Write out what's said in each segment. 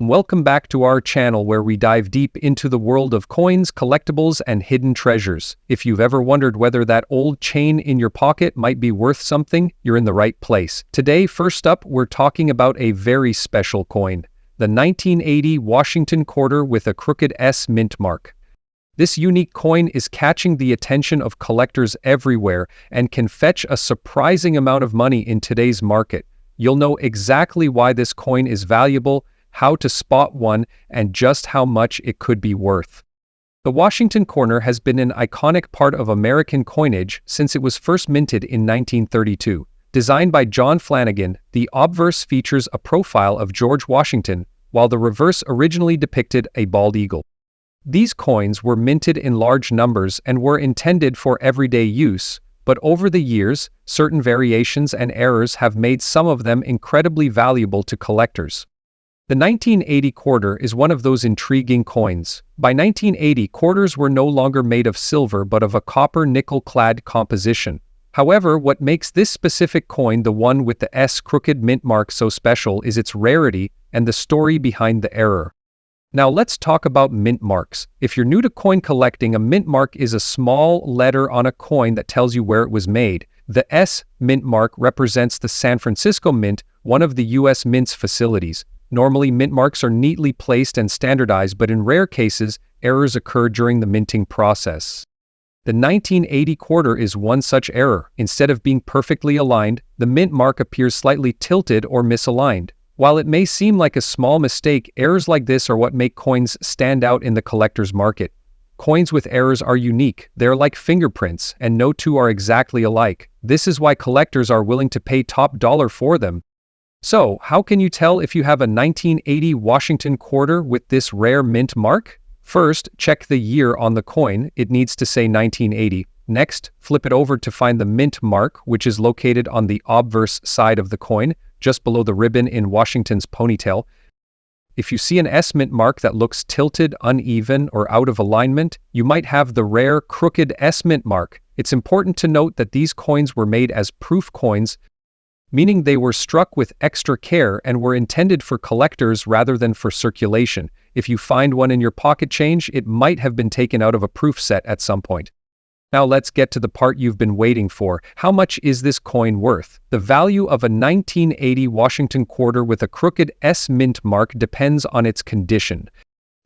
Welcome back to our channel where we dive deep into the world of coins, collectibles, and hidden treasures. If you've ever wondered whether that old chain in your pocket might be worth something, you're in the right place. Today, first up, we're talking about a very special coin, the 1980 Washington quarter with a crooked S mint mark. This unique coin is catching the attention of collectors everywhere and can fetch a surprising amount of money in today's market. You'll know exactly why this coin is valuable, how to spot one, and just how much it could be worth. The Washington quarter has been an iconic part of American coinage since it was first minted in 1932. Designed by John Flanagan, the obverse features a profile of George Washington, while the reverse originally depicted a bald eagle. These coins were minted in large numbers and were intended for everyday use, but over the years, certain variations and errors have made some of them incredibly valuable to collectors. The 1980 quarter is one of those intriguing coins. By 1980, quarters were no longer made of silver but of a copper nickel-clad composition. However, what makes this specific coin, the one with the S crooked mint mark, so special is its rarity and the story behind the error. Now let's talk about mint marks. If you're new to coin collecting, a mint mark is a small letter on a coin that tells you where it was made. The S mint mark represents the San Francisco Mint, one of the U.S. Mint's facilities. Normally, mint marks are neatly placed and standardized, but in rare cases, errors occur during the minting process. The 1980 quarter is one such error. Instead of being perfectly aligned, the mint mark appears slightly tilted or misaligned. While it may seem like a small mistake, errors like this are what make coins stand out in the collector's market. Coins with errors are unique. They're like fingerprints, and no two are exactly alike. This is why collectors are willing to pay top dollar for them. So, how can you tell if you have a 1980 Washington quarter with this rare mint mark? First, check the year on the coin. It needs to say 1980. Next, flip it over to find the mint mark, which is located on the obverse side of the coin, just below the ribbon in Washington's ponytail. If you see an S mint mark that looks tilted, uneven, or out of alignment, you might have the rare crooked S mint mark. It's important to note that these coins were made as proof coins, meaning they were struck with extra care and were intended for collectors rather than for circulation. If you find one in your pocket change, it might have been taken out of a proof set at some point. Now let's get to the part you've been waiting for. How much is this coin worth? The value of a 1980 Washington quarter with a crooked S mint mark depends on its condition.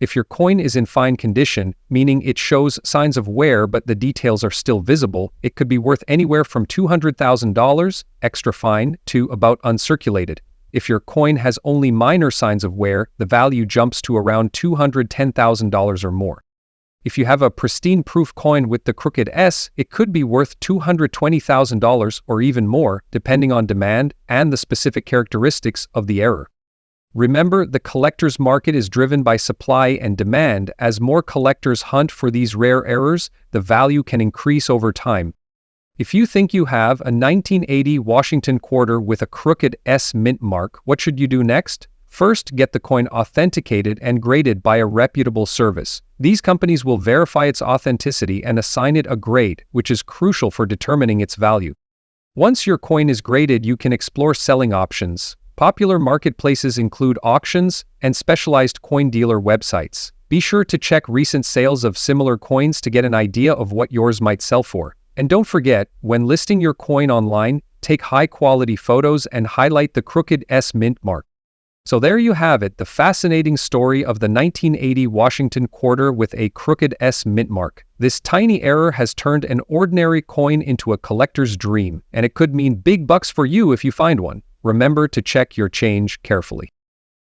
If your coin is in fine condition, meaning it shows signs of wear but the details are still visible, it could be worth anywhere from $200,000, extra fine, to about uncirculated. If your coin has only minor signs of wear, the value jumps to around $210,000 or more. If you have a pristine proof coin with the crooked S, it could be worth $220,000 or even more, depending on demand and the specific characteristics of the error. Remember, the collector's market is driven by supply and demand. As more collectors hunt for these rare errors, the value can increase over time. If you think you have a 1980 Washington quarter with a crooked S mint mark, what should you do next? First, get the coin authenticated and graded by a reputable service. These companies will verify its authenticity and assign it a grade, which is crucial for determining its value. Once your coin is graded, you can explore selling options. Popular marketplaces include auctions and specialized coin dealer websites. Be sure to check recent sales of similar coins to get an idea of what yours might sell for. And don't forget, when listing your coin online, take high-quality photos and highlight the crooked S mint mark. So there you have it, the fascinating story of the 1980 Washington quarter with a crooked S mint mark. This tiny error has turned an ordinary coin into a collector's dream, and it could mean big bucks for you if you find one. Remember to check your change carefully.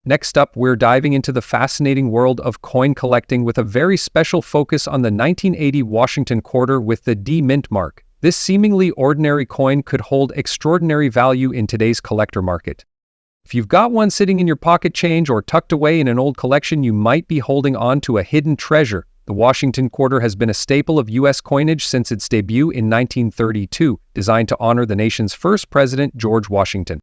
Next up, we're diving into the fascinating world of coin collecting with a very special focus on the 1980 Washington quarter with the D mint mark. This seemingly ordinary coin could hold extraordinary value in today's collector market. If you've got one sitting in your pocket change or tucked away in an old collection, you might be holding on to a hidden treasure. The Washington quarter has been a staple of U.S. coinage since its debut in 1932, designed to honor the nation's first president, George Washington.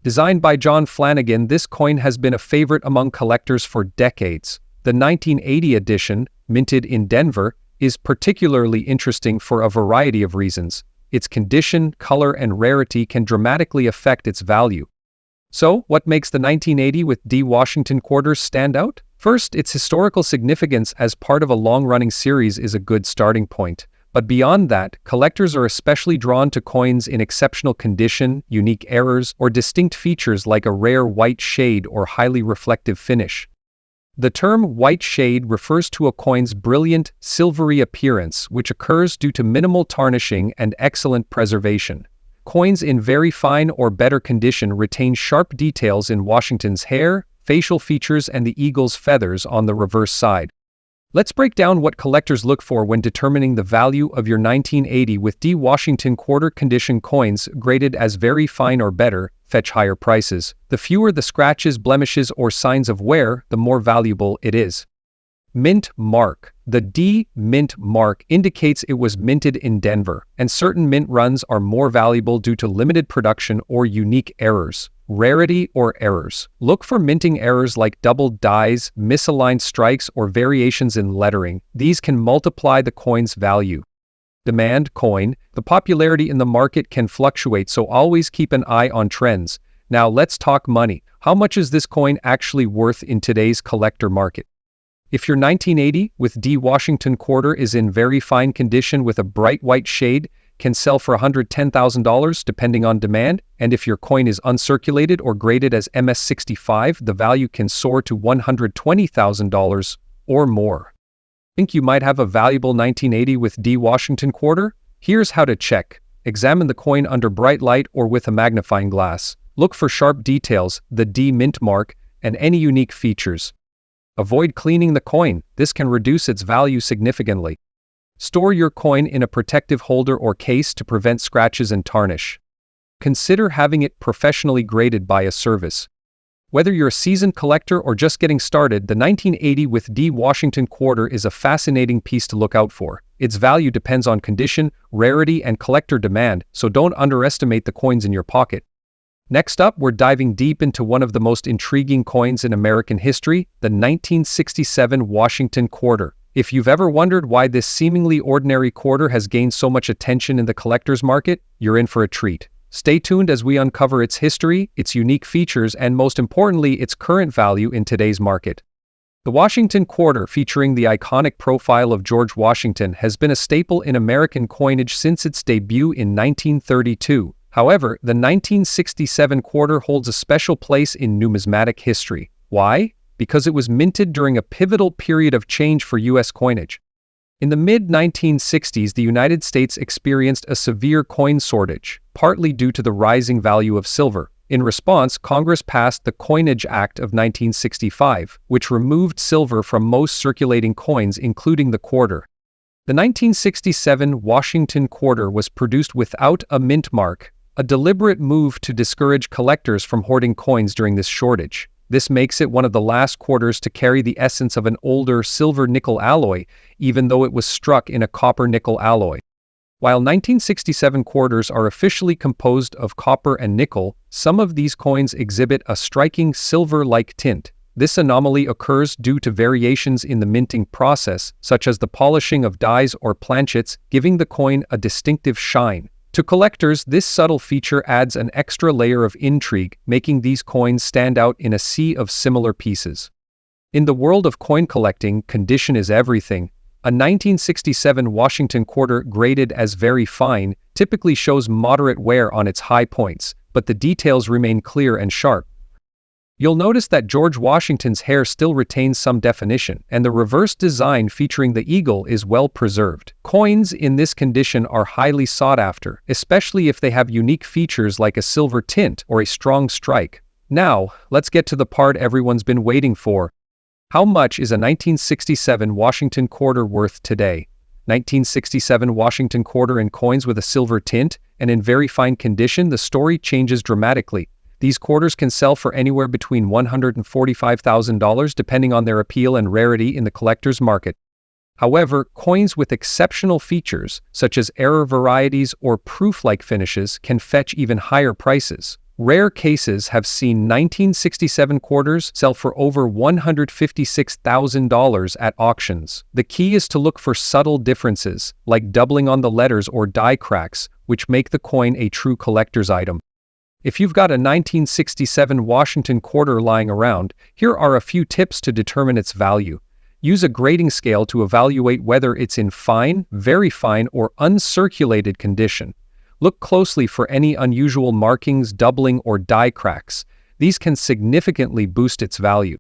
Designed by John Flanagan, this coin has been a favorite among collectors for decades. The 1980 edition, minted in Denver, is particularly interesting for a variety of reasons. Its condition, color, and rarity can dramatically affect its value. So, what makes the 1980 with D Washington quarters stand out? First, its historical significance as part of a long-running series is a good starting point. But beyond that, collectors are especially drawn to coins in exceptional condition, unique errors, or distinct features like a rare white shade or highly reflective finish. The term white shade refers to a coin's brilliant, silvery appearance, which occurs due to minimal tarnishing and excellent preservation. Coins in very fine or better condition retain sharp details in Washington's hair, facial features, and the eagle's feathers on the reverse side. Let's break down what collectors look for when determining the value of your 1980 with D Washington quarter condition coins graded as very fine or better, fetch higher prices. The fewer the scratches, blemishes, or signs of wear, the more valuable it is. Mint mark. The D mint mark indicates it was minted in Denver, and certain mint runs are more valuable due to limited production or unique errors. Rarity or errors. Look for minting errors like doubled dies, misaligned strikes, or variations in lettering. These can multiply the coin's value. Demand coin. The popularity in the market can fluctuate, so always keep an eye on trends. Now let's talk money. How much is this coin actually worth in today's collector market? If your 1980 with D Washington quarter is in very fine condition with a bright white shade, can sell for $110,000 depending on demand, and if your coin is uncirculated or graded as MS65, the value can soar to $120,000 or more. Think you might have a valuable 1980 with D Washington quarter? Here's how to check. Examine the coin under bright light or with a magnifying glass. Look for sharp details, the D mint mark, and any unique features. Avoid cleaning the coin. This can reduce its value significantly. Store your coin in a protective holder or case to prevent scratches and tarnish. Consider having it professionally graded by a service. Whether you're a seasoned collector or just getting started, the 1980 with D Washington quarter is a fascinating piece to look out for. Its value depends on condition, rarity, and collector demand, so don't underestimate the coins in your pocket. Next up, we're diving deep into one of the most intriguing coins in American history, the 1967 Washington quarter. If you've ever wondered why this seemingly ordinary quarter has gained so much attention in the collector's market, you're in for a treat. Stay tuned as we uncover its history, its unique features, and most importantly, its current value in today's market. The Washington quarter, featuring the iconic profile of George Washington, has been a staple in American coinage since its debut in 1932. However, the 1967 quarter holds a special place in numismatic history. Why? Because it was minted during a pivotal period of change for U.S. coinage. In the mid-1960s, the United States experienced a severe coin shortage, partly due to the rising value of silver. In response, Congress passed the Coinage Act of 1965, which removed silver from most circulating coins, including the quarter. The 1967 Washington quarter was produced without a mint mark, a deliberate move to discourage collectors from hoarding coins during this shortage. This makes it one of the last quarters to carry the essence of an older silver-nickel alloy, even though it was struck in a copper-nickel alloy. While 1967 quarters are officially composed of copper and nickel, some of these coins exhibit a striking silver-like tint. This anomaly occurs due to variations in the minting process, such as the polishing of dies or planchets, giving the coin a distinctive shine. To collectors, this subtle feature adds an extra layer of intrigue, making these coins stand out in a sea of similar pieces. In the world of coin collecting, condition is everything. A 1967 Washington quarter graded as very fine typically shows moderate wear on its high points, but the details remain clear and sharp. You'll notice that George Washington's hair still retains some definition, and the reverse design featuring the eagle is well preserved. Coins in this condition are highly sought after, especially if they have unique features like a silver tint or a strong strike. Now, let's get to the part everyone's been waiting for. How much is a 1967 Washington quarter worth today? 1967 Washington quarter in coins with a silver tint, and in very fine condition, the story changes dramatically. These quarters can sell for anywhere between $145,000 depending on their appeal and rarity in the collector's market. However, coins with exceptional features, such as error varieties or proof-like finishes, can fetch even higher prices. Rare cases have seen 1967 quarters sell for over $156,000 at auctions. The key is to look for subtle differences, like doubling on the letters or die cracks, which make the coin a true collector's item. If you've got a 1967 Washington quarter lying around, here are a few tips to determine its value. Use a grading scale to evaluate whether it's in fine, very fine, or uncirculated condition. Look closely for any unusual markings, doubling, or die cracks. These can significantly boost its value.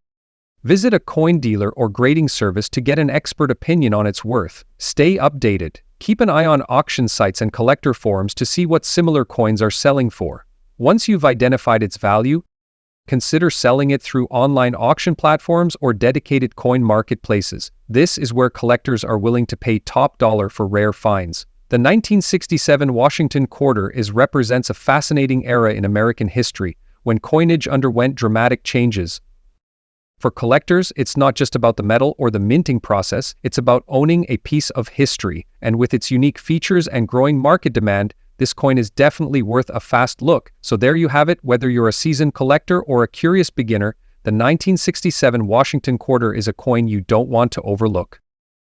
Visit a coin dealer or grading service to get an expert opinion on its worth. Stay updated. Keep an eye on auction sites and collector forums to see what similar coins are selling for. Once you've identified its value, consider selling it through online auction platforms or dedicated coin marketplaces. This is where collectors are willing to pay top dollar for rare finds. The 1967 Washington quarter represents a fascinating era in American history, when coinage underwent dramatic changes. For collectors, it's not just about the metal or the minting process, it's about owning a piece of history, and with its unique features and growing market demand, this coin is definitely worth a fast look. So there you have it. Whether you're a seasoned collector or a curious beginner, the 1967 Washington quarter is a coin you don't want to overlook.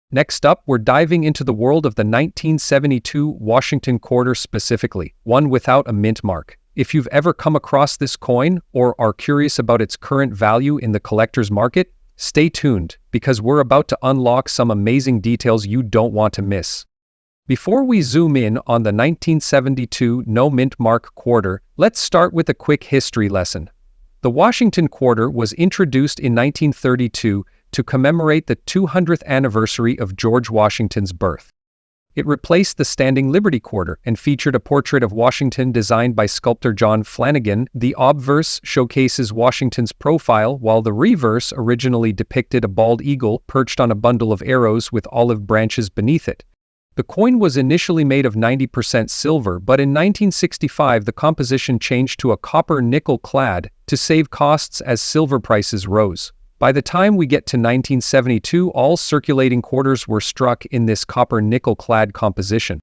Next up, we're diving into the world of the 1972 Washington quarter specifically, one without a mint mark. If you've ever come across this coin or are curious about its current value in the collector's market, stay tuned, because we're about to unlock some amazing details you don't want to miss. Before we zoom in on the 1972 no mint mark quarter, let's start with a quick history lesson. The Washington quarter was introduced in 1932 to commemorate the 200th anniversary of George Washington's birth. It replaced the Standing Liberty quarter and featured a portrait of Washington designed by sculptor John Flanagan. The obverse showcases Washington's profile, while the reverse originally depicted a bald eagle perched on a bundle of arrows with olive branches beneath it. The coin was initially made of 90% silver, but in 1965 the composition changed to a copper-nickel clad to save costs as silver prices rose. By the time we get to 1972, all circulating quarters were struck in this copper-nickel clad composition.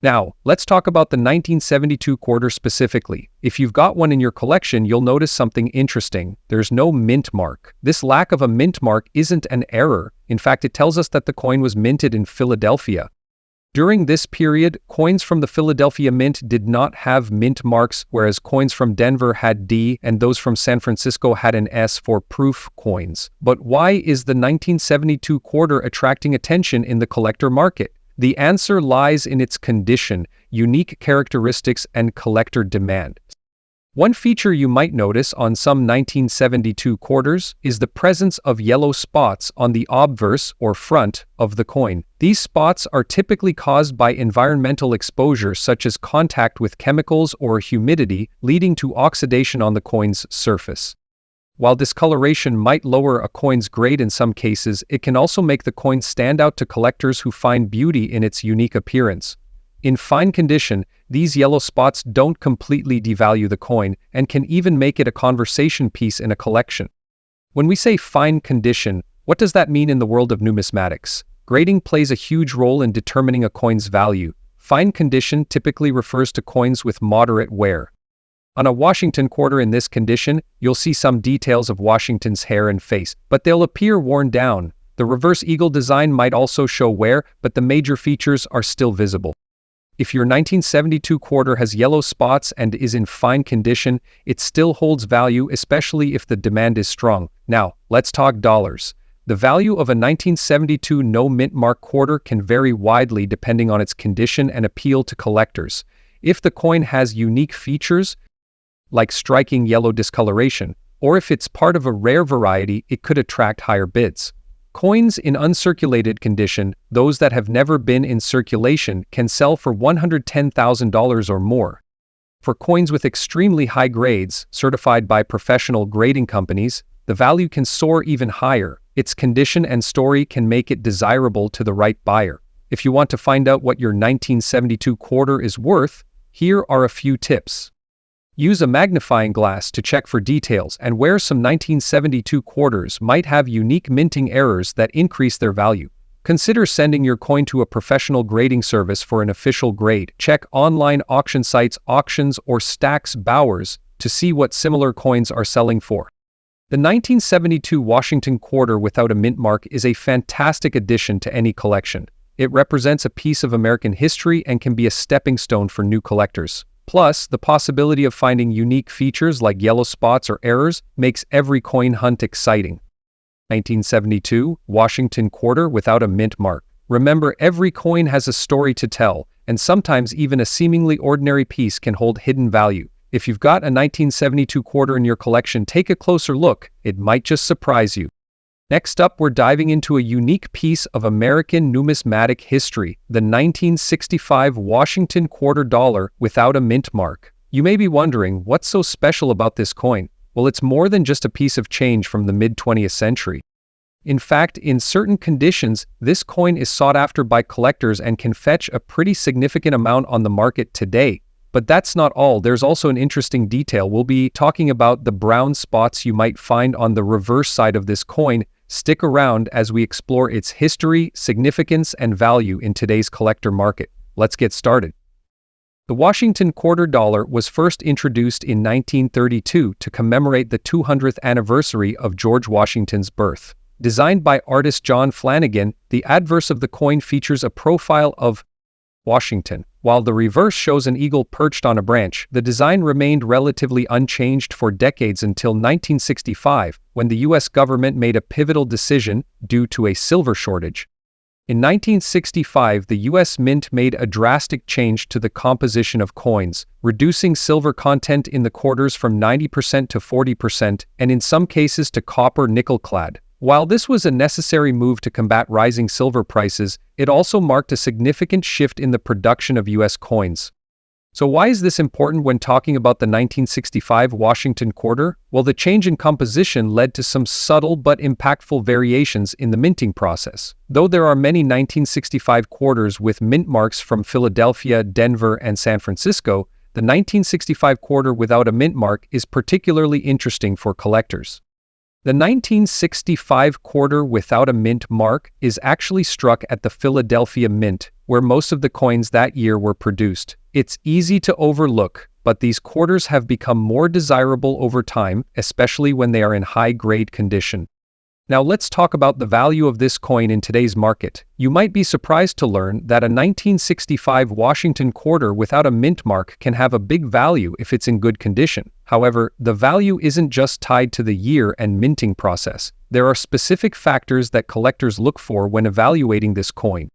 Now, let's talk about the 1972 quarter specifically. If you've got one in your collection, you'll notice something interesting. There's no mint mark. This lack of a mint mark isn't an error. In fact, it tells us that the coin was minted in Philadelphia. During this period, coins from the Philadelphia Mint did not have mint marks, whereas coins from Denver had D and those from San Francisco had an S for proof coins. But why is the 1972 quarter attracting attention in the collector market? The answer lies in its condition, unique characteristics, and collector demand. One feature you might notice on some 1972 quarters is the presence of yellow spots on the obverse or front of the coin. These spots are typically caused by environmental exposure such as contact with chemicals or humidity, leading to oxidation on the coin's surface. While discoloration might lower a coin's grade in some cases, it can also make the coin stand out to collectors who find beauty in its unique appearance. In fine condition, these yellow spots don't completely devalue the coin and can even make it a conversation piece in a collection. When we say fine condition, what does that mean in the world of numismatics? Grading plays a huge role in determining a coin's value. Fine condition typically refers to coins with moderate wear. On a Washington quarter in this condition, you'll see some details of Washington's hair and face, but they'll appear worn down. The reverse eagle design might also show wear, but the major features are still visible. If your 1972 quarter has yellow spots and is in fine condition, it still holds value, especially if the demand is strong. Now, let's talk dollars. The value of a 1972 no mint mark quarter can vary widely depending on its condition and appeal to collectors. If the coin has unique features, like striking yellow discoloration, or if it's part of a rare variety, it could attract higher bids. Coins in uncirculated condition, those that have never been in circulation, can sell for $110,000 or more. For coins with extremely high grades, certified by professional grading companies, the value can soar even higher. Its condition and story can make it desirable to the right buyer. If you want to find out what your 1972 quarter is worth, here are a few tips. Use a magnifying glass to check for details and where some 1972 quarters might have unique minting errors that increase their value. Consider sending your coin to a professional grading service for an official grade. Check online auction sites, auctions, or Stacks Bowers to see what similar coins are selling for. The 1972 Washington quarter without a mint mark is a fantastic addition to any collection. It represents a piece of American history and can be a stepping stone for new collectors. Plus, the possibility of finding unique features like yellow spots or errors makes every coin hunt exciting. 1972, Washington quarter without a mint mark. Remember, every coin has a story to tell, and sometimes even a seemingly ordinary piece can hold hidden value. If you've got a 1972 quarter in your collection, take a closer look. It might just surprise you. Next up, we're diving into a unique piece of American numismatic history, the 1965 Washington quarter dollar without a mint mark. You may be wondering, what's so special about this coin? Well, it's more than just a piece of change from the mid-20th century. In fact, in certain conditions, this coin is sought after by collectors and can fetch a pretty significant amount on the market today. But that's not all. There's also an interesting detail. We'll be talking about the brown spots you might find on the reverse side of this coin. Stick around as we explore its history, significance, and value in today's collector market. Let's get started. The Washington quarter dollar was first introduced in 1932 to commemorate the 200th anniversary of George Washington's birth. Designed by artist John Flanagan, the adverse of the coin features a profile of Washington. While the reverse shows an eagle perched on a branch, the design remained relatively unchanged for decades until 1965, when the U.S. government made a pivotal decision due to a silver shortage. In 1965, the U.S. Mint made a drastic change to the composition of coins, reducing silver content in the quarters from 90% to 40%, and in some cases to copper nickel-clad. While this was a necessary move to combat rising silver prices, it also marked a significant shift in the production of U.S. coins. So why is this important when talking about the 1965 Washington quarter? Well, the change in composition led to some subtle but impactful variations in the minting process. Though there are many 1965 quarters with mint marks from Philadelphia, Denver, and San Francisco, the 1965 quarter without a mint mark is particularly interesting for collectors. The 1965 quarter without a mint mark is actually struck at the Philadelphia Mint, where most of the coins that year were produced. It's easy to overlook, but these quarters have become more desirable over time, especially when they are in high-grade condition. Now let's talk about the value of this coin in today's market. You might be surprised to learn that a 1965 Washington quarter without a mint mark can have a big value if it's in good condition. However, the value isn't just tied to the year and minting process. There are specific factors that collectors look for when evaluating this coin.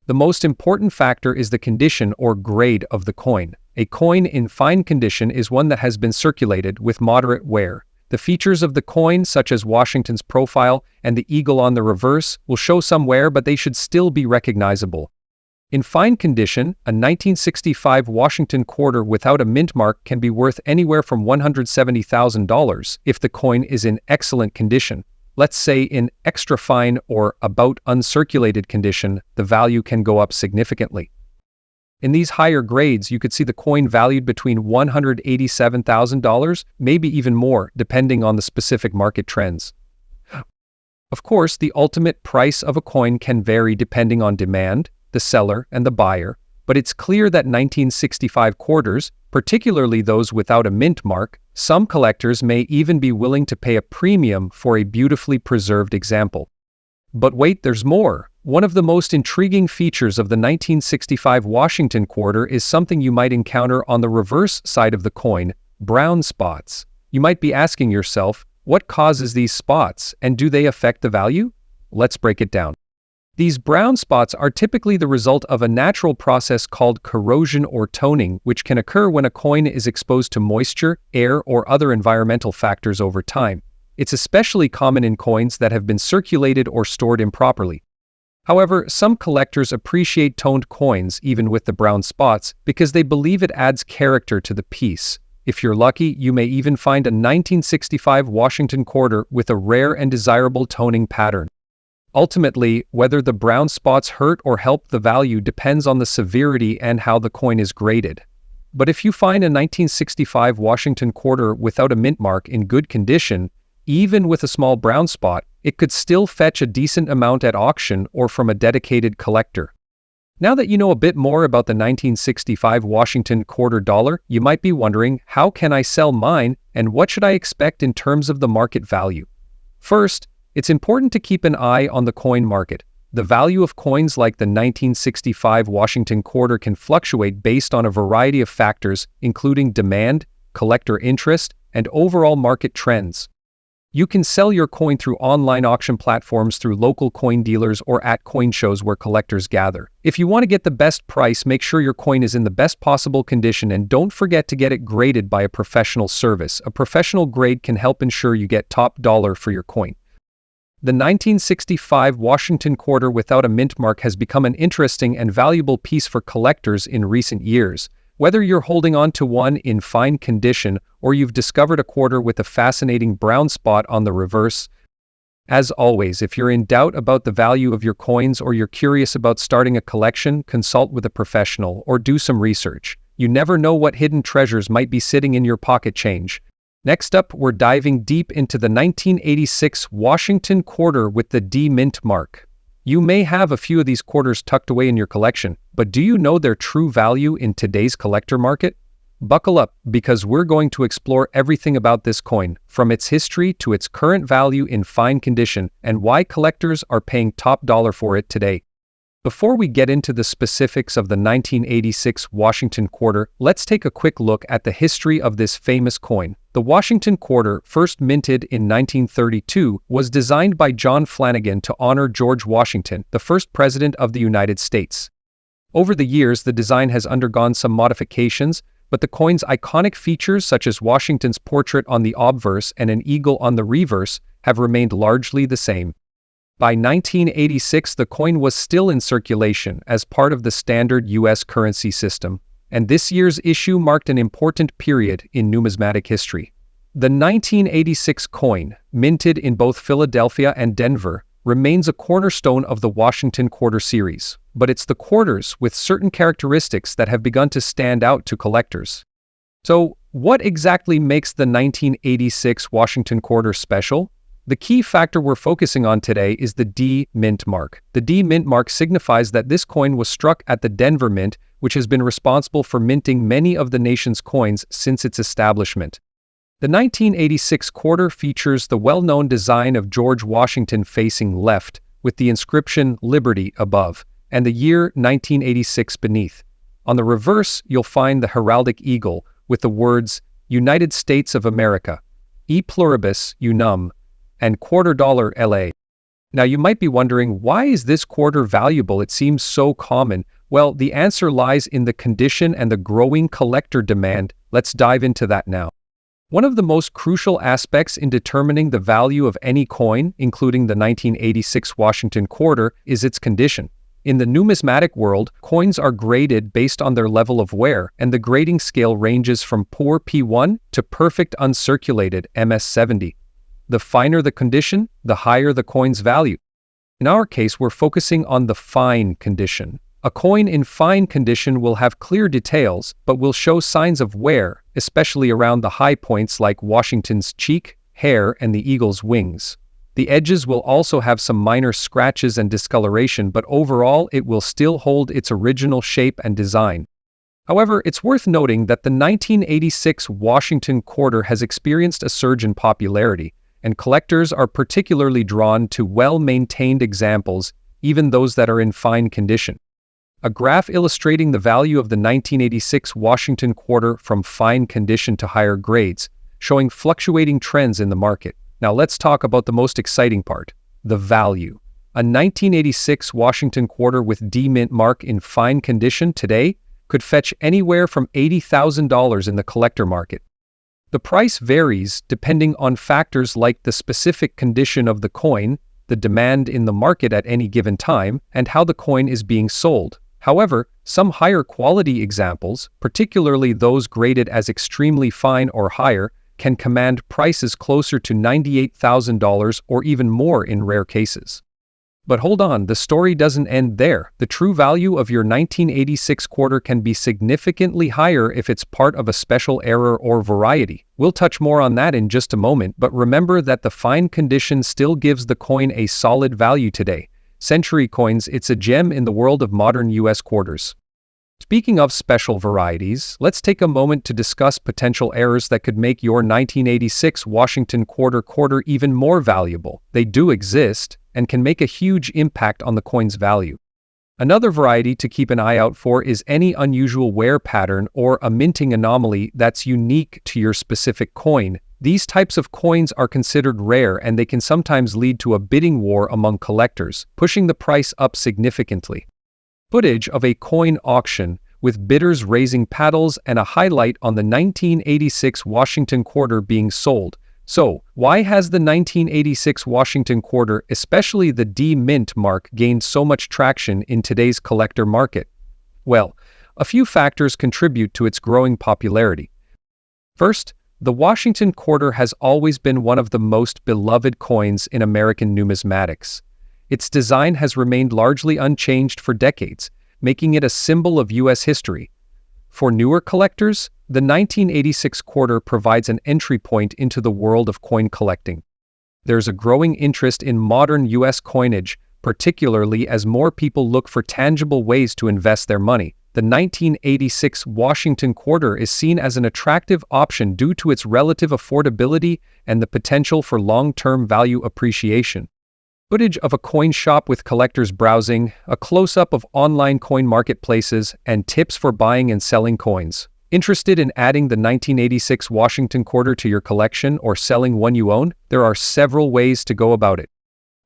The most important factor is the condition or grade of the coin. A coin in fine condition is one that has been circulated with moderate wear. The features of the coin, such as Washington's profile and the eagle on the reverse, will show some wear, but they should still be recognizable. In fine condition, a 1965 Washington quarter without a mint mark can be worth anywhere from $170,000 if the coin is in excellent condition. Let's say in extra fine or about uncirculated condition, the value can go up significantly. In these higher grades, you could see the coin valued between $187,000, maybe even more, depending on the specific market trends. Of course, the ultimate price of a coin can vary depending on demand, the seller, and the buyer, but it's clear that 1965 quarters, particularly those without a mint mark, some collectors may even be willing to pay a premium for a beautifully preserved example. But wait, there's more. One of the most intriguing features of the 1965 Washington quarter is something you might encounter on the reverse side of the coin: brown spots. You might be asking yourself, what causes these spots, and do they affect the value? Let's break it down. These brown spots are typically the result of a natural process called corrosion or toning, which can occur when a coin is exposed to moisture, air, or other environmental factors over time. It's especially common in coins that have been circulated or stored improperly. However, some collectors appreciate toned coins even with the brown spots because they believe it adds character to the piece. If you're lucky, you may even find a 1965 Washington quarter with a rare and desirable toning pattern. Ultimately, whether the brown spots hurt or help the value depends on the severity and how the coin is graded. But if you find a 1965 Washington quarter without a mint mark in good condition, even with a small brown spot, it could still fetch a decent amount at auction or from a dedicated collector. Now that you know a bit more about the 1965 Washington quarter dollar, you might be wondering, how can I sell mine and what should I expect in terms of the market value? First, it's important to keep an eye on the coin market. The value of coins like the 1965 Washington quarter can fluctuate based on a variety of factors, including demand, collector interest, and overall market trends. You can sell your coin through online auction platforms, through local coin dealers, or at coin shows where collectors gather. If you want to get the best price, make sure your coin is in the best possible condition, and don't forget to get it graded by a professional service. A professional grade can help ensure you get top dollar for your coin. The 1965 Washington quarter without a mint mark has become an interesting and valuable piece for collectors in recent years. Whether you're holding on to one in fine condition or you've discovered a quarter with a fascinating brown spot on the reverse, as always, if you're in doubt about the value of your coins or you're curious about starting a collection, consult with a professional or do some research. You never know what hidden treasures might be sitting in your pocket change. Next up, we're diving deep into the 1986 Washington quarter with the D mint mark. You may have a few of these quarters tucked away in your collection, but do you know their true value in today's collector market? Buckle up, because we're going to explore everything about this coin, from its history to its current value in fine condition, and why collectors are paying top dollar for it today. Before we get into the specifics of the 1986 Washington quarter, let's take a quick look at the history of this famous coin. The Washington quarter, first minted in 1932, was designed by John Flanagan to honor George Washington, the first president of the United States. Over the years, the design has undergone some modifications, but the coin's iconic features, such as Washington's portrait on the obverse and an eagle on the reverse, have remained largely the same. By 1986, the coin was still in circulation as part of the standard U.S. currency system, and this year's issue marked an important period in numismatic history. The 1986 coin, minted in both Philadelphia and Denver, remains a cornerstone of the Washington quarter series, but it's the quarters with certain characteristics that have begun to stand out to collectors. So, what exactly makes the 1986 Washington quarter special? The key factor we're focusing on today is the D mint mark. The D mint mark signifies that this coin was struck at the Denver Mint, which has been responsible for minting many of the nation's coins since its establishment. The 1986 quarter features the well-known design of George Washington facing left, with the inscription Liberty above, and the year 1986 beneath. On the reverse, you'll find the heraldic eagle with the words United States of America, E pluribus unum, and $quarter LA. Now you might be wondering, why is this quarter valuable? It seems so common. Well, the answer lies in the condition and the growing collector demand. Let's dive into that now. One of the most crucial aspects in determining the value of any coin, including the 1986 Washington quarter, is its condition. In the numismatic world, coins are graded based on their level of wear, and the grading scale ranges from poor P1 to perfect uncirculated MS70. The finer the condition, the higher the coin's value. In our case, we're focusing on the fine condition. A coin in fine condition will have clear details, but will show signs of wear, especially around the high points like Washington's cheek, hair, and the eagle's wings. The edges will also have some minor scratches and discoloration, but overall it will still hold its original shape and design. However, it's worth noting that the 1986 Washington quarter has experienced a surge in popularity, and collectors are particularly drawn to well-maintained examples, even those that are in fine condition. A graph illustrating the value of the 1986 Washington quarter from fine condition to higher grades, showing fluctuating trends in the market. Now let's talk about the most exciting part, the value. A 1986 Washington quarter with D mint mark in fine condition today could fetch anywhere from $80,000 in the collector market. The price varies depending on factors like the specific condition of the coin, the demand in the market at any given time, and how the coin is being sold. However, some higher quality examples, particularly those graded as extremely fine or higher, can command prices closer to $98,000 or even more in rare cases. But hold on, the story doesn't end there. The true value of your 1986 quarter can be significantly higher if it's part of a special era or variety. We'll touch more on that in just a moment, but remember that the fine condition still gives the coin a solid value today. Century coins, it's a gem in the world of modern US quarters. Speaking of special varieties, let's take a moment to discuss potential errors that could make your 1986 Washington quarter even more valuable. They do exist, and can make a huge impact on the coin's value. Another variety to keep an eye out for is any unusual wear pattern or a minting anomaly that's unique to your specific coin. These types of coins are considered rare and they can sometimes lead to a bidding war among collectors, pushing the price up significantly. Footage of a coin auction with bidders raising paddles and a highlight on the 1986 Washington quarter being sold. So, why has the 1986 Washington quarter, especially the D mint mark, gained so much traction in today's collector market? Well, a few factors contribute to its growing popularity. First, the Washington quarter has always been one of the most beloved coins in American numismatics. Its design has remained largely unchanged for decades, making it a symbol of U.S. history. For newer collectors, the 1986 quarter provides an entry point into the world of coin collecting. There's a growing interest in modern U.S. coinage, particularly as more people look for tangible ways to invest their money. The 1986 Washington quarter is seen as an attractive option due to its relative affordability and the potential for long-term value appreciation. Footage of a coin shop with collectors browsing, a close-up of online coin marketplaces, and tips for buying and selling coins. Interested in adding the 1986 Washington quarter to your collection or selling one you own? There are several ways to go about it.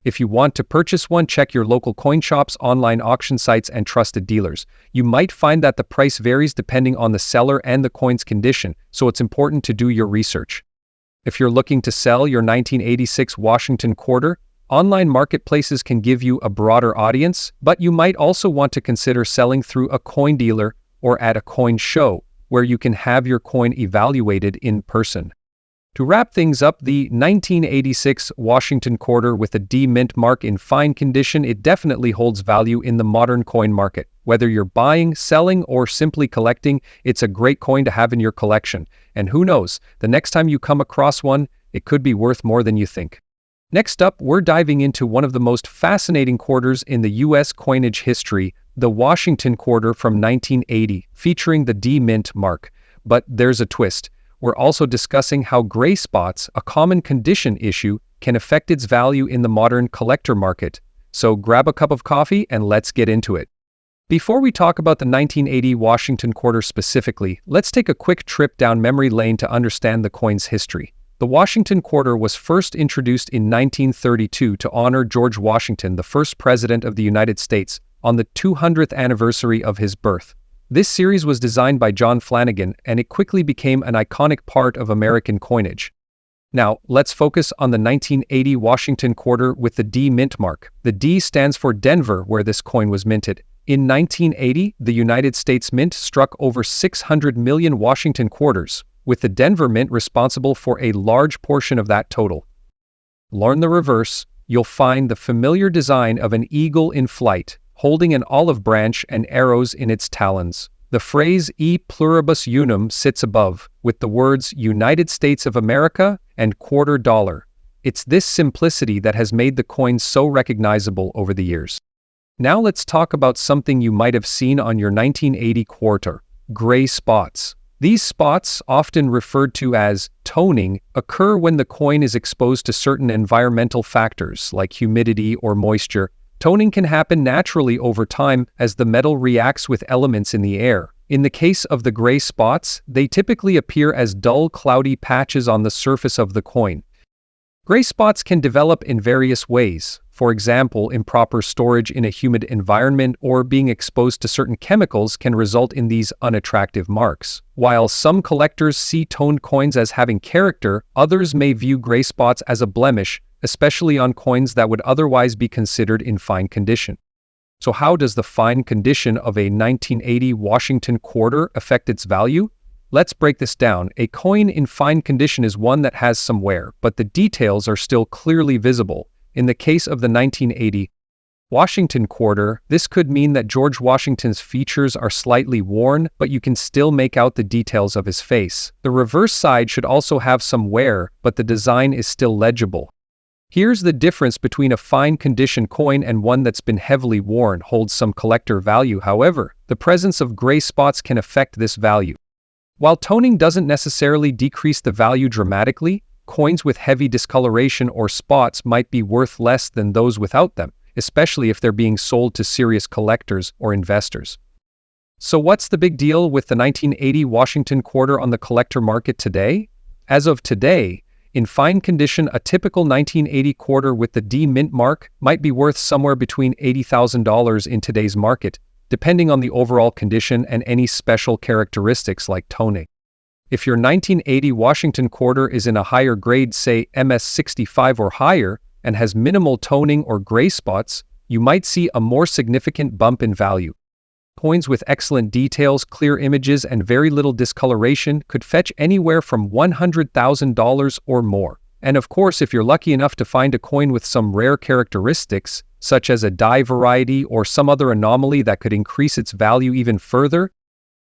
If you want to purchase one, check your local coin shops, online auction sites, and trusted dealers. You might find that the price varies depending on the seller and the coin's condition, so it's important to do your research. If you're looking to sell your 1986 Washington quarter, online marketplaces can give you a broader audience, but you might also want to consider selling through a coin dealer or at a coin show, where you can have your coin evaluated in person. To wrap things up, the 1986 Washington quarter with a D mint mark in fine condition, it definitely holds value in the modern coin market. Whether you're buying, selling, or simply collecting, it's a great coin to have in your collection. And who knows, the next time you come across one, it could be worth more than you think. Next up, we're diving into one of the most fascinating quarters in the U.S. coinage history, the Washington quarter from 1980, featuring the D mint mark. But there's a twist. We're also discussing how gray spots, a common condition issue, can affect its value in the modern collector market. So grab a cup of coffee and let's get into it. Before we talk about the 1980 Washington quarter specifically, let's take a quick trip down memory lane to understand the coin's history. The Washington quarter was first introduced in 1932 to honor George Washington, the first president of the United States, on the 200th anniversary of his birth. This series was designed by John Flanagan, and it quickly became an iconic part of American coinage. Now, let's focus on the 1980 Washington quarter with the D mint mark. The D stands for Denver, where this coin was minted. In 1980, the United States Mint struck over 600 million Washington quarters, with the Denver Mint responsible for a large portion of that total. Learn the reverse, you'll find the familiar design of an eagle in flight, holding an olive branch and arrows in its talons. The phrase E pluribus unum sits above, with the words United States of America and quarter dollar. It's this simplicity that has made the coin so recognizable over the years. Now let's talk about something you might have seen on your 1980 quarter: gray spots. These spots, often referred to as toning, occur when the coin is exposed to certain environmental factors like humidity or moisture. Toning can happen naturally over time as the metal reacts with elements in the air. In the case of the gray spots, they typically appear as dull, cloudy patches on the surface of the coin. Gray spots can develop in various ways. For example, improper storage in a humid environment or being exposed to certain chemicals can result in these unattractive marks. While some collectors see toned coins as having character, others may view gray spots as a blemish, especially on coins that would otherwise be considered in fine condition. So how does the fine condition of a 1980 Washington quarter affect its value? Let's break this down. A coin in fine condition is one that has some wear, but the details are still clearly visible. In the case of the 1980 Washington quarter, this could mean that George Washington's features are slightly worn, but you can still make out the details of his face. The reverse side should also have some wear, but the design is still legible. Here's the difference between a fine condition coin and one that's been heavily worn, holds some collector value. However, the presence of gray spots can affect this value. While toning doesn't necessarily decrease the value dramatically, Coins with heavy discoloration or spots might be worth less than those without them, especially if they're being sold to serious collectors or investors. So what's the big deal with the 1980 Washington quarter on the collector market today? As of today, in fine condition, a typical 1980 quarter with the D mint mark might be worth somewhere between $80,000 in today's market, depending on the overall condition and any special characteristics like toning. If your 1980 Washington quarter is in a higher grade, say MS65 or higher, and has minimal toning or gray spots, you might see a more significant bump in value. Coins with excellent details, clear images, and very little discoloration could fetch anywhere from $100,000 or more. And of course, if you're lucky enough to find a coin with some rare characteristics, such as a dye variety or some other anomaly that could increase its value even further.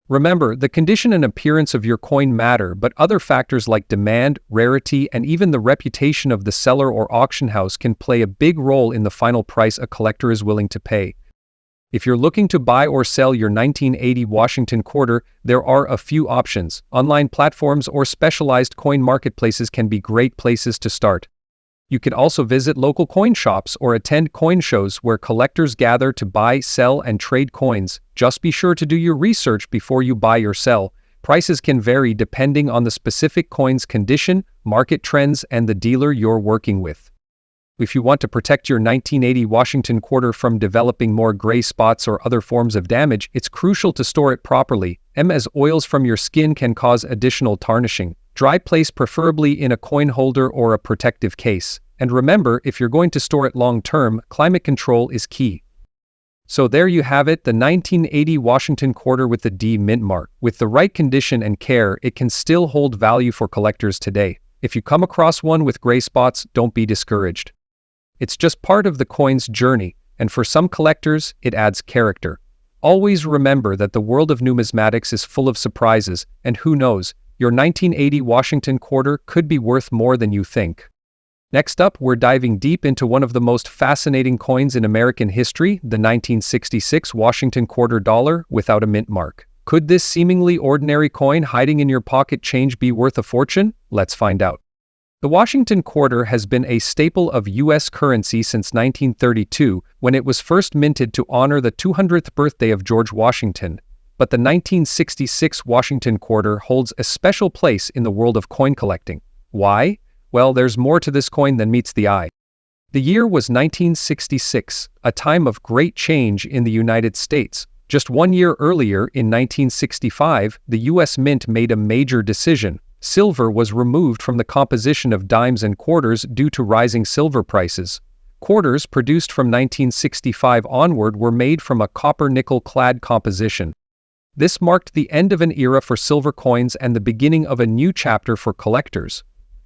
Remember, the condition and appearance of your coin matter, but other factors like demand, rarity, and even the reputation of the seller or auction house can play a big role in the final price a collector is willing to pay. If you're looking to buy or sell your 1980 Washington quarter, there are a few options. Online platforms or specialized coin marketplaces can be great places to start. You could also visit local coin shops or attend coin shows where collectors gather to buy, sell, and trade coins. Just be sure to do your research before you buy or sell. Prices can vary depending on the specific coin's condition, market trends, and the dealer you're working with. If you want to protect your 1980 Washington quarter from developing more gray spots or other forms of damage, it's crucial to store it properly, as oils from your skin can cause additional tarnishing. Dry place preferably in a coin holder or a protective case. And remember, if you're going to store it long-term, climate control is key. So there you have it, the 1980 Washington quarter with the D mint mark. With the right condition and care, it can still hold value for collectors today. If you come across one with gray spots, don't be discouraged. It's just part of the coin's journey, and for some collectors, it adds character. Always remember that the world of numismatics is full of surprises, and who knows, your 1980 Washington quarter could be worth more than you think. Next up, we're diving deep into one of the most fascinating coins in American history, the 1966 Washington quarter dollar without a mint mark. Could this seemingly ordinary coin hiding in your pocket change be worth a fortune? Let's find out. The Washington quarter has been a staple of U.S. currency since 1932, when it was first minted to honor the 200th birthday of George Washington. But the 1966 Washington quarter holds a special place in the world of coin collecting. Why? Well, there's more to this coin than meets the eye. The year was 1966, a time of great change in the United States. Just 1 year earlier, in 1965, the U.S. Mint made a major decision. Silver was removed from the composition of dimes and quarters due to rising silver prices. Quarters produced from 1965 onward were made from a copper-nickel-clad composition. This marked the end of an era for silver coins and the beginning of a new chapter for collectors.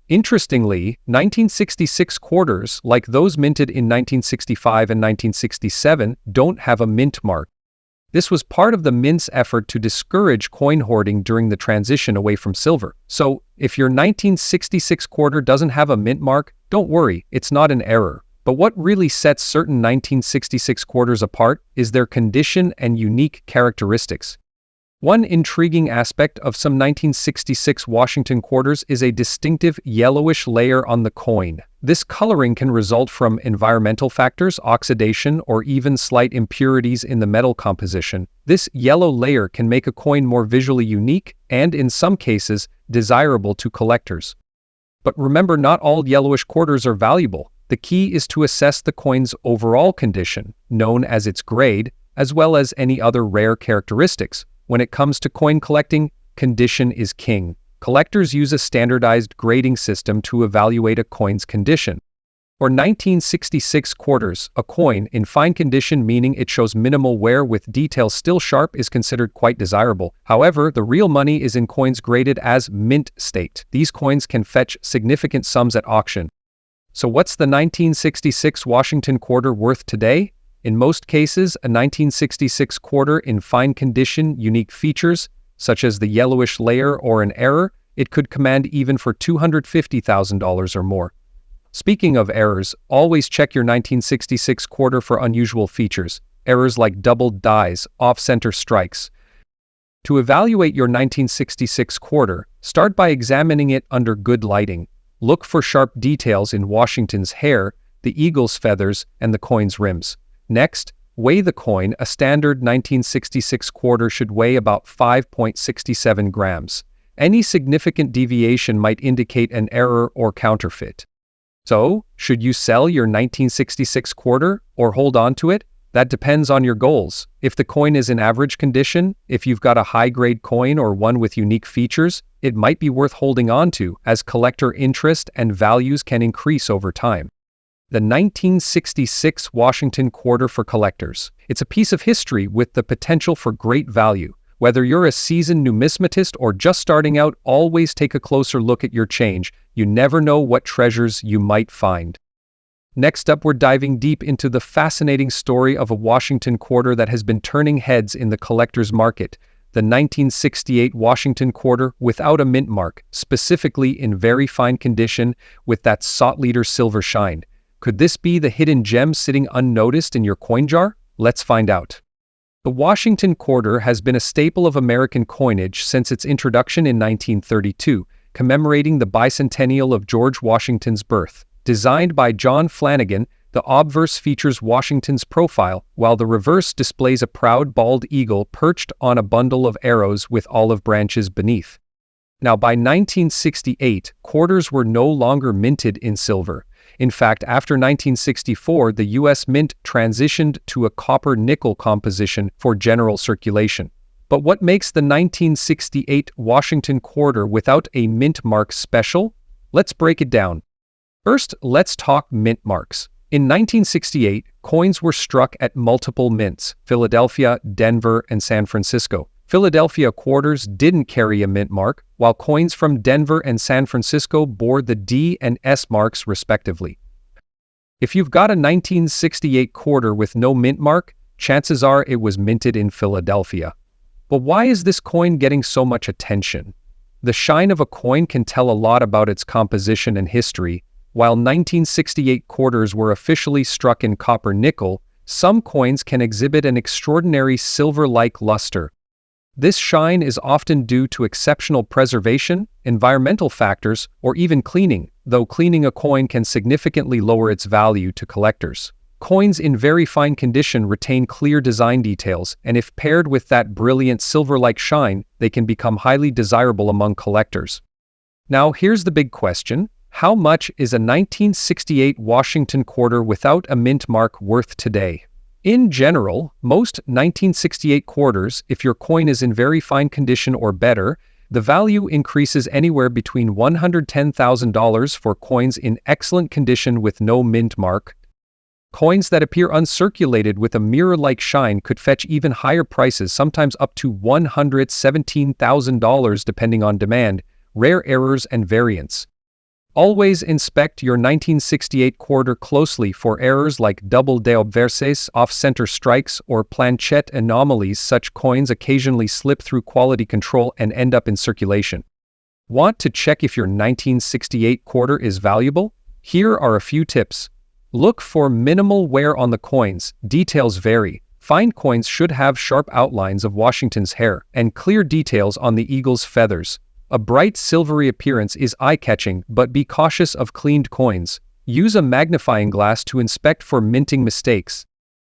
Interestingly, 1966 quarters, like those minted in 1965 and 1967, don't have a mint mark. This was part of the mint's effort to discourage coin hoarding during the transition away from silver. So, if your 1966 quarter doesn't have a mint mark, don't worry, it's not an error. But what really sets certain 1966 quarters apart is their condition and unique characteristics. One intriguing aspect of some 1966 Washington quarters is a distinctive yellowish layer on the coin. This coloring can result from environmental factors, oxidation, or even slight impurities in the metal composition. This yellow layer can make a coin more visually unique and, in some cases, desirable to collectors. But remember, not all yellowish quarters are valuable. The key is to assess the coin's overall condition, known as its grade, as well as any other rare characteristics. When it comes to coin collecting, condition is king. Collectors use a standardized grading system to evaluate a coin's condition. For 1966 quarters, a coin in fine condition, meaning it shows minimal wear with details still sharp, is considered quite desirable. However, the real money is in coins graded as mint state. These coins can fetch significant sums at auction. So what's the 1966 Washington quarter worth today? In most cases, a 1966 quarter in fine condition, unique features, such as the yellowish layer or an error, it could command even for $250,000 or more. Speaking of errors, always check your 1966 quarter for unusual features, errors like doubled dies, off-center strikes. To evaluate your 1966 quarter, start by examining it under good lighting. Look for sharp details in Washington's hair, the eagle's feathers, and the coin's rims. Next, weigh the coin. A standard 1966 quarter should weigh about 5.67 grams. Any significant deviation might indicate an error or counterfeit. So, should you sell your 1966 quarter or hold on to it? That depends on your goals. If the coin is in average condition, if you've got a high-grade coin or one with unique features, it might be worth holding on to, as collector interest and values can increase over time. The 1966 Washington quarter for collectors. It's a piece of history with the potential for great value. Whether you're a seasoned numismatist or just starting out, always take a closer look at your change. You never know what treasures you might find. Next up, we're diving deep into the fascinating story of a Washington quarter that has been turning heads in the collector's market. The 1968 Washington quarter without a mint mark, specifically in very fine condition with that sought-leader silver shine. Could this be the hidden gem sitting unnoticed in your coin jar? Let's find out. The Washington quarter has been a staple of American coinage since its introduction in 1932, commemorating the bicentennial of George Washington's birth. Designed by John Flanagan, the obverse features Washington's profile, while the reverse displays a proud bald eagle perched on a bundle of arrows with olive branches beneath. Now, by 1968, quarters were no longer minted in silver. In fact, after 1964, the U.S. Mint transitioned to a copper-nickel composition for general circulation. But what makes the 1968 Washington quarter without a mint mark special? Let's break it down. First, let's talk mint marks. In 1968, coins were struck at multiple mints: Philadelphia, Denver, and San Francisco. Philadelphia quarters didn't carry a mint mark, while coins from Denver and San Francisco bore the D and S marks respectively. If you've got a 1968 quarter with no mint mark, chances are it was minted in Philadelphia. But why is this coin getting so much attention? The shine of a coin can tell a lot about its composition and history. While 1968 quarters were officially struck in copper-nickel, some coins can exhibit an extraordinary silver-like luster. This shine is often due to exceptional preservation, environmental factors, or even cleaning, though cleaning a coin can significantly lower its value to collectors. Coins in very fine condition retain clear design details, and if paired with that brilliant silver-like shine, they can become highly desirable among collectors. Now, here's the big question. How much is a 1968 Washington quarter without a mint mark worth today? In general, most 1968 quarters, if your coin is in very fine condition or better, the value increases anywhere between $110,000 for coins in excellent condition with no mint mark. Coins that appear uncirculated with a mirror-like shine could fetch even higher prices, sometimes up to $117,000 depending on demand, rare errors, and variants. Always inspect your 1968 quarter closely for errors like double déobverses, off-center strikes, or planchette anomalies. Such coins occasionally slip through quality control and end up in circulation. Want to check if your 1968 quarter is valuable? Here are a few tips. Look for minimal wear on the coins. Details vary. Fine coins should have sharp outlines of Washington's hair and clear details on the eagle's feathers. A bright silvery appearance is eye-catching, but be cautious of cleaned coins. Use a magnifying glass to inspect for minting mistakes.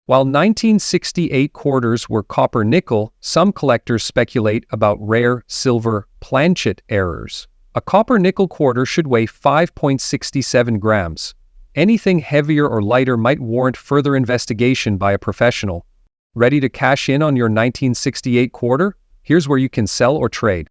While 1968 quarters were copper-nickel, some collectors speculate about rare silver planchette errors. A copper-nickel quarter should weigh 5.67 grams. Anything heavier or lighter might warrant further investigation by a professional. Ready to cash in on your 1968 quarter? Here's where you can sell or trade.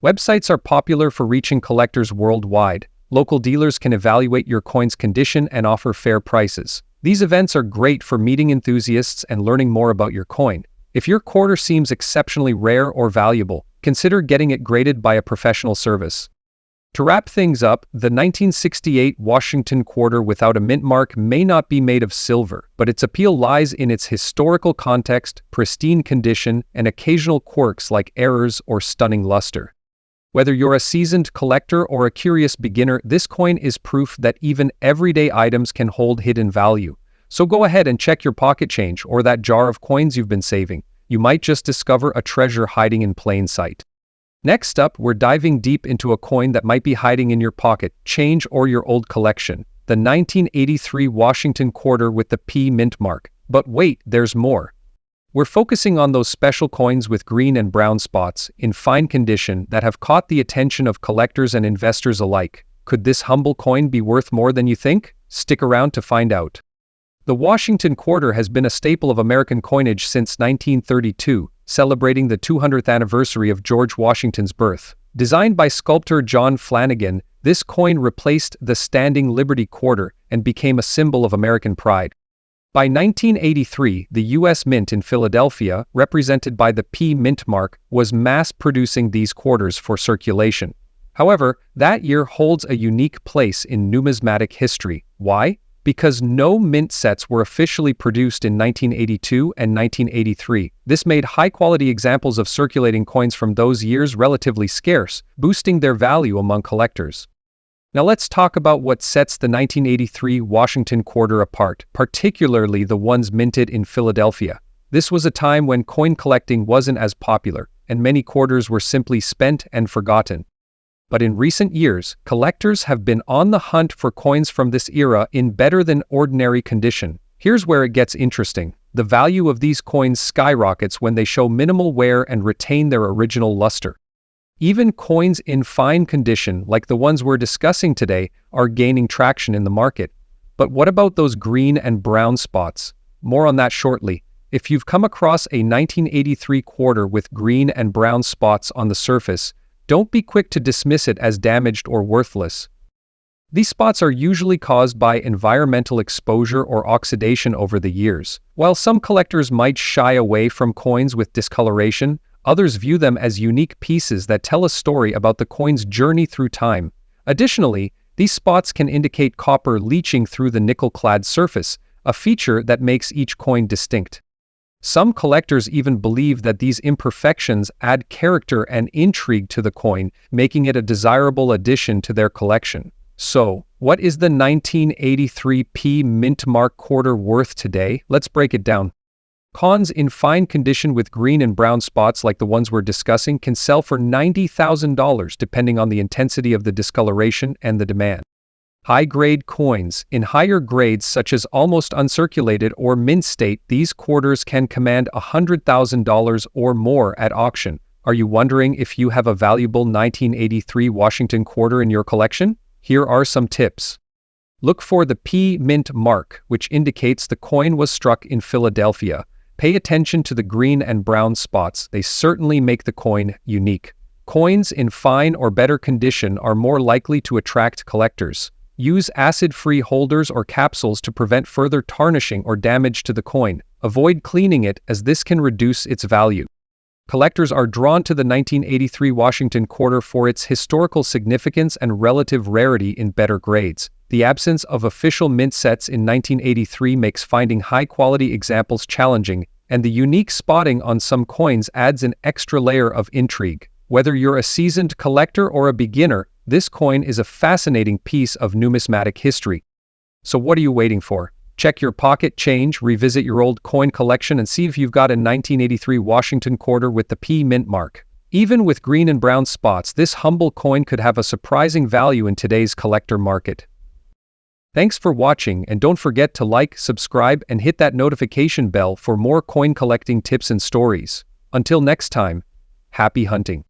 Websites are popular for reaching collectors worldwide. Local dealers can evaluate your coin's condition and offer fair prices. These events are great for meeting enthusiasts and learning more about your coin. If your quarter seems exceptionally rare or valuable, consider getting it graded by a professional service. To wrap things up, the 1968 Washington quarter without a mint mark may not be made of silver, but its appeal lies in its historical context, pristine condition, and occasional quirks like errors or stunning luster. Whether you're a seasoned collector or a curious beginner, this coin is proof that even everyday items can hold hidden value. So go ahead and check your pocket change or that jar of coins you've been saving. You might just discover a treasure hiding in plain sight. Next up, we're diving deep into a coin that might be hiding in your pocket, change, or your old collection. The 1983 Washington quarter with the P mint mark. But wait, there's more. We're focusing on those special coins with green and brown spots, in fine condition, that have caught the attention of collectors and investors alike. Could this humble coin be worth more than you think? Stick around to find out. The Washington quarter has been a staple of American coinage since 1932, celebrating the 200th anniversary of George Washington's birth. Designed by sculptor John Flanagan, this coin replaced the standing Liberty quarter and became a symbol of American pride. By 1983, the U.S. Mint in Philadelphia, represented by the P mint mark, was mass-producing these quarters for circulation. However, that year holds a unique place in numismatic history. Why? Because no mint sets were officially produced in 1982 and 1983. This made high-quality examples of circulating coins from those years relatively scarce, boosting their value among collectors. Now let's talk about what sets the 1983 Washington quarter apart, particularly the ones minted in Philadelphia. This was a time when coin collecting wasn't as popular, and many quarters were simply spent and forgotten. But in recent years, collectors have been on the hunt for coins from this era in better than ordinary condition. Here's where it gets interesting. The value of these coins skyrockets when they show minimal wear and retain their original luster. Even coins in fine condition, like the ones we're discussing today, are gaining traction in the market. But what about those green and brown spots? More on that shortly. If you've come across a 1983 quarter with green and brown spots on the surface, don't be quick to dismiss it as damaged or worthless. These spots are usually caused by environmental exposure or oxidation over the years. While some collectors might shy away from coins with discoloration, others view them as unique pieces that tell a story about the coin's journey through time. Additionally, these spots can indicate copper leaching through the nickel-clad surface, a feature that makes each coin distinct. Some collectors even believe that these imperfections add character and intrigue to the coin, making it a desirable addition to their collection. So, what is the 1983 P mint mark quarter worth today? Let's break it down. Coins in fine condition with green and brown spots like the ones we're discussing can sell for $90,000 depending on the intensity of the discoloration and the demand. High-grade coins. In higher grades such as almost uncirculated or mint state, these quarters can command $100,000 or more at auction. Are you wondering if you have a valuable 1983 Washington quarter in your collection? Here are some tips. Look for the P mint mark, which indicates the coin was struck in Philadelphia. Pay attention to the green and brown spots. They certainly make the coin unique. Coins in fine or better condition are more likely to attract collectors. Use acid-free holders or capsules to prevent further tarnishing or damage to the coin. Avoid cleaning it as this can reduce its value. Collectors are drawn to the 1983 Washington quarter for its historical significance and relative rarity in better grades. The absence of official mint sets in 1983 makes finding high-quality examples challenging, and the unique spotting on some coins adds an extra layer of intrigue. Whether you're a seasoned collector or a beginner, this coin is a fascinating piece of numismatic history. So what are you waiting for? Check your pocket change, revisit your old coin collection, and see if you've got a 1983 Washington quarter with the P mint mark. Even with green and brown spots, this humble coin could have a surprising value in today's collector market. Thanks for watching, and don't forget to like, subscribe, and hit that notification bell for more coin collecting tips and stories. Until next time, happy hunting.